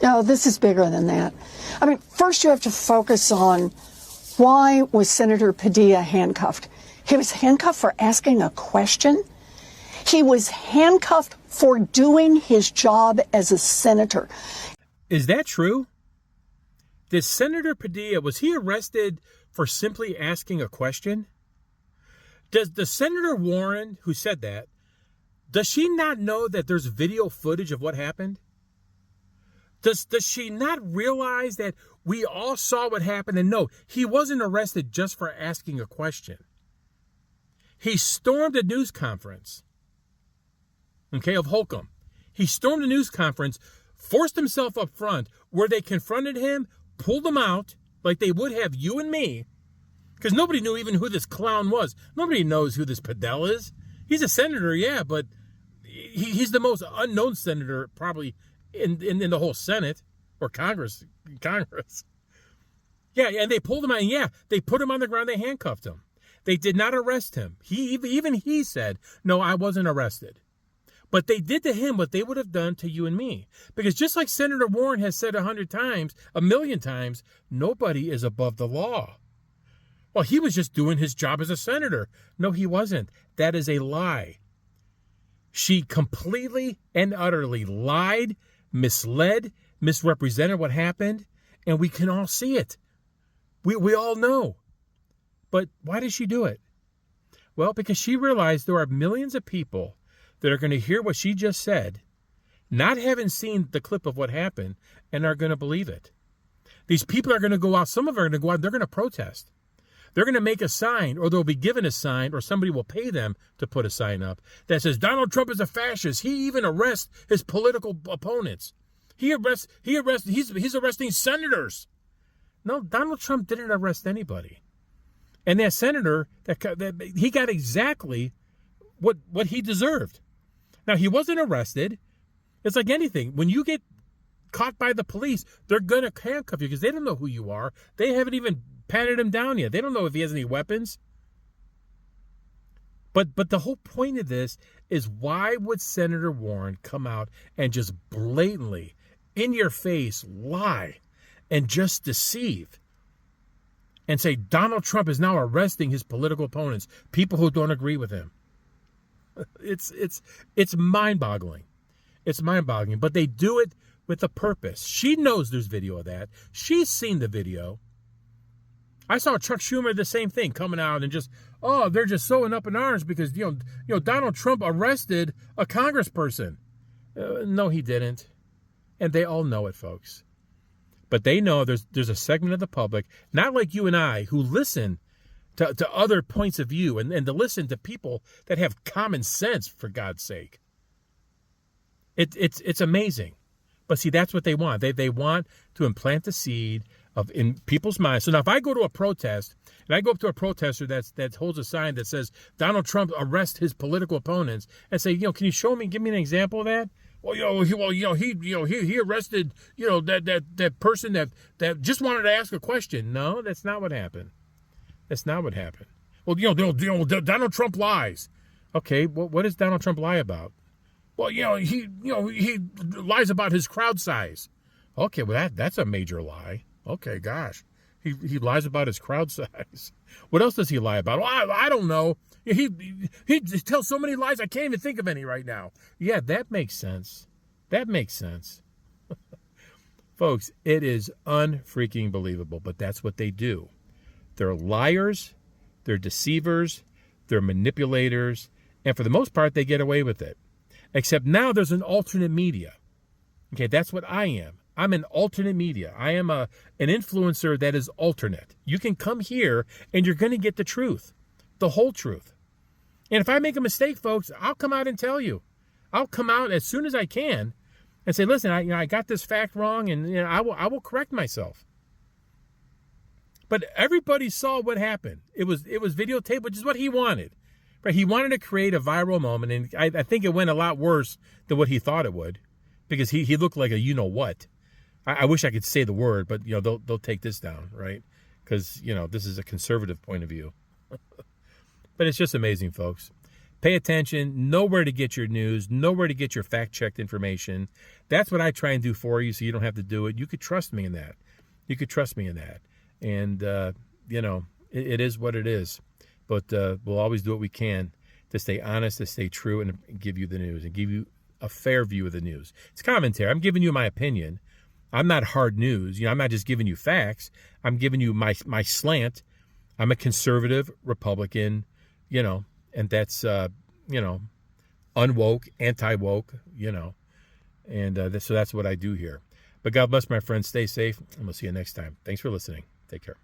No, this is bigger than that. I mean, first you have to focus on why was Senator Padilla handcuffed? He was handcuffed for asking a question. He was handcuffed for doing his job as a senator. Is that true? Did Senator Padilla, was he arrested for simply asking a question? Does the Senator Warren, who said that, does she not know that there's video footage of what happened? Does she not realize that we all saw what happened? And no, he wasn't arrested just for asking a question. He stormed a news conference, of Holcomb. He stormed a news conference, forced himself up front, where they confronted him, pulled him out, like they would have you and me, because nobody knew even who this clown was. Nobody knows who this Padilla is. He's a senator, yeah, but he's the most unknown senator probably in the whole Senate or Congress. Yeah, and they pulled him out, and yeah, they put him on the ground, they handcuffed him. They did not arrest him. Even he said, no, I wasn't arrested. But they did to him what they would have done to you and me. Because just like Senator Warren has said 100 times, 1,000,000 times, nobody is above the law. Well, he was just doing his job as a senator. No, he wasn't. That is a lie. She completely and utterly lied, misled, misrepresented what happened, and we can all see it. We all know. But why did she do it? Well, because she realized there are millions of people that are going to hear what she just said, not having seen the clip of what happened, and are going to believe it. These people are going to go out. Some of them are going to go out. They're going to protest. They're going to make a sign, or they'll be given a sign, or somebody will pay them to put a sign up that says Donald Trump is a fascist. He even arrests his political opponents. He's arresting senators. No, Donald Trump didn't arrest anybody. And that senator, that he got exactly what he deserved. Now, he wasn't arrested. It's like anything. When you get caught by the police, they're going to handcuff you because they don't know who you are. They haven't even patted him down yet. They don't know if he has any weapons. But the whole point of this is, why would Senator Warren come out and just blatantly, in your face, lie and just deceive and say Donald Trump is now arresting his political opponents, people who don't agree with him? It's mind-boggling. It's mind-boggling. But they do it with a purpose. She knows there's video of that. She's seen the video. I saw Chuck Schumer, the same thing, coming out and just, they're just sewing up in arms because, Donald Trump arrested a congressperson. No, he didn't. And they all know it, folks. But they know there's a segment of the public, not like you and I, who listen to other points of view and to listen to people that have common sense, for God's sake. It's amazing. But see, that's what they want. They want to implant the seed in people's minds. So now if I go to a protest and I go up to a protester that holds a sign that says Donald Trump arrests his political opponents and say, can you give me an example of that? Well, he arrested, that person that just wanted to ask a question. No, that's not what happened. That's not what happened. Well, Donald Trump lies. Okay, what does Donald Trump lie about? Well, he lies about his crowd size. Okay, well that's a major lie. Okay, gosh, he lies about his crowd size. What else does he lie about? Well, I don't know. He tells so many lies I can't even think of any right now. Yeah, that makes sense. That makes sense. Folks, it is unfreaking believable, but that's what they do. They're liars, they're deceivers, they're manipulators, and for the most part, they get away with it. Except now there's an alternate media. Okay, that's what I am. I'm an alternate media. I am an influencer that is alternate. You can come here and you're going to get the truth, the whole truth. And if I make a mistake, folks, I'll come out and tell you. I'll come out as soon as I can and say, listen, I got this fact wrong, and I will correct myself. But everybody saw what happened. It was videotaped, which is what he wanted. Right? He wanted to create a viral moment, and I think it went a lot worse than what he thought it would, because he looked like a you-know-what. I wish I could say the word, but they'll take this down, right? Because this is a conservative point of view. But it's just amazing, folks. Pay attention. Know where to get your news. Know where to get your fact-checked information. That's what I try and do for you, so you don't have to do it. You could trust me in that. You could trust me in that. And it is what it is. But we'll always do what we can to stay honest, to stay true, and give you the news and give you a fair view of the news. It's commentary. I'm giving you my opinion. I'm not hard news. I'm not just giving you facts. I'm giving you my slant. I'm a conservative Republican, and that's, unwoke, anti-woke, and so that's what I do here. But God bless, my friends. Stay safe, and we'll see you next time. Thanks for listening. Take care.